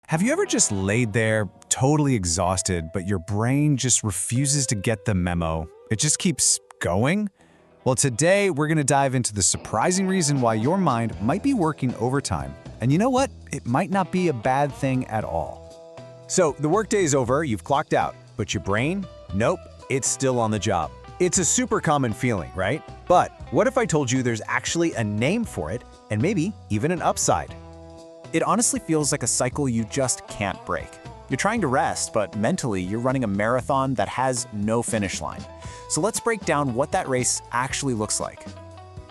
Have you ever just laid there, totally exhausted, but your brain just refuses to get the memo? It just keeps going? Well, today we're going to dive into the surprising reason why your mind might be working overtime. And you know what? It might not be a bad thing at all. So, the workday is over, you've clocked out, but your brain? Nope, it's still on the job. It's a super common feeling, right? But what if I told you there's actually a name for it, and maybe even an upside? It honestly feels like a cycle you just can't break. You're trying to rest, but mentally you're running a marathon that has no finish line. So let's break down what that race actually looks like.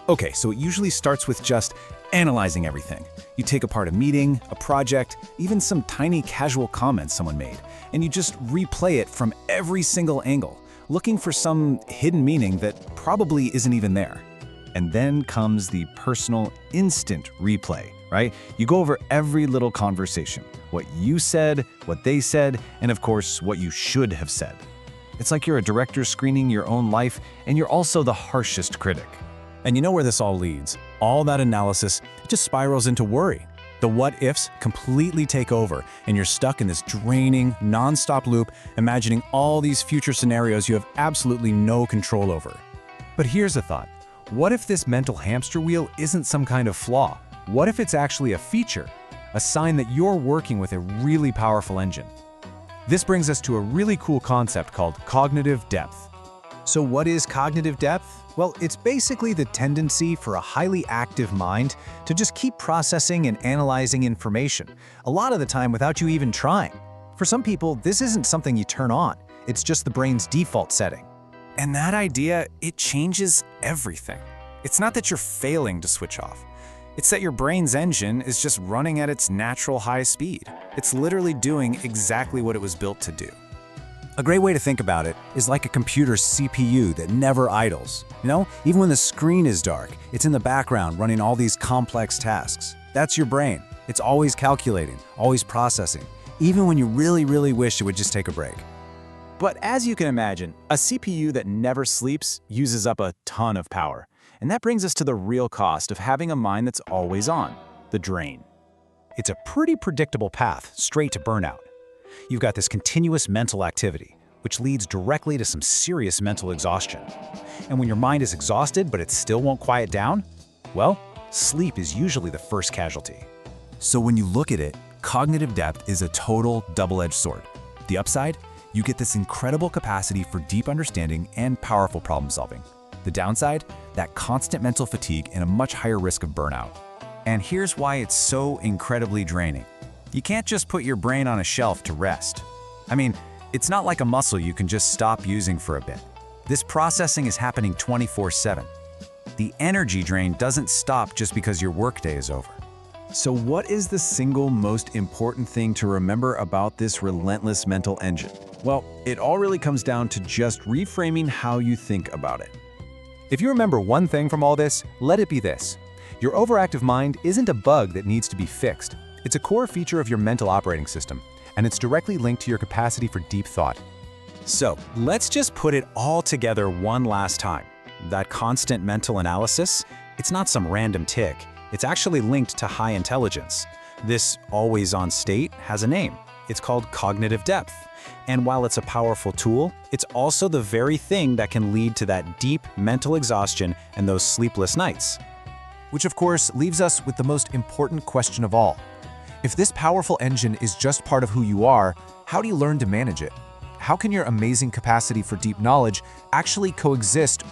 Okay, so it usually starts with just analyzing everything. You take apart a meeting, a project, even some tiny casual comments someone made, and you just replay it from every single angle, looking for some hidden meaning that probably isn't even there. And then comes the personal instant replay, right? You go over every little conversation, what you said, what they said, and of course, what you should have said. It's like you're a director screening your own life, and you're also the harshest critic. And you know where this all leads. All that analysis just spirals into worry. The what-ifs completely take over, and you're stuck in this draining, non-stop loop, imagining all these future scenarios you have absolutely no control over. But here's a thought. What if this mental hamster wheel isn't some kind of flaw? What if it's actually a feature? A sign that you're working with a really powerful engine? This brings us to a really cool concept called cognitive depth. So what is cognitive depth? Well, it's basically the tendency for a highly active mind to just keep processing and analyzing information, a lot of the time without you even trying. For some people, this isn't something you turn on. It's just the brain's default setting. And that idea, it changes everything. It's not that you're failing to switch off. It's that your brain's engine is just running at its natural high speed. It's literally doing exactly what it was built to do. A great way to think about it is like a computer's CPU that never idles. You know, even when the screen is dark, it's in the background running all these complex tasks. That's your brain. It's always calculating, always processing, even when you really wish it would just take a break. But as you can imagine, a CPU that never sleeps uses up a ton of power. And that brings us to the real cost of having a mind that's always on, the drain. It's a pretty predictable path straight to burnout. You've got this continuous mental activity, which leads directly to some serious mental exhaustion. And when your mind is exhausted but it still won't quiet down, well, sleep is usually the first casualty. So when you look at it, cognitive depth is a total double-edged sword. The upside? You get this incredible capacity for deep understanding and powerful problem solving. The downside? That constant mental fatigue and a much higher risk of burnout. And here's why it's so incredibly draining. You can't just put your brain on a shelf to rest. I mean, it's not like a muscle you can just stop using for a bit. This processing is happening 24/7. The energy drain doesn't stop just because your workday is over. So what is the single most important thing to remember about this relentless mental engine? Well, it all really comes down to just reframing how you think about it. If you remember one thing from all this, let it be this. Your overactive mind isn't a bug that needs to be fixed. It's a core feature of your mental operating system, and it's directly linked to your capacity for deep thought. So, let's just put it all together one last time. That constant mental analysis, it's not some random tick. It's actually linked to high intelligence. This always-on state has a name. It's called cognitive depth. And while it's a powerful tool, it's also the very thing that can lead to that deep mental exhaustion and those sleepless nights. Which of course leaves us with the most important question of all. If this powerful engine is just part of who you are, how do you learn to manage it? How can your amazing capacity for deep knowledge actually coexist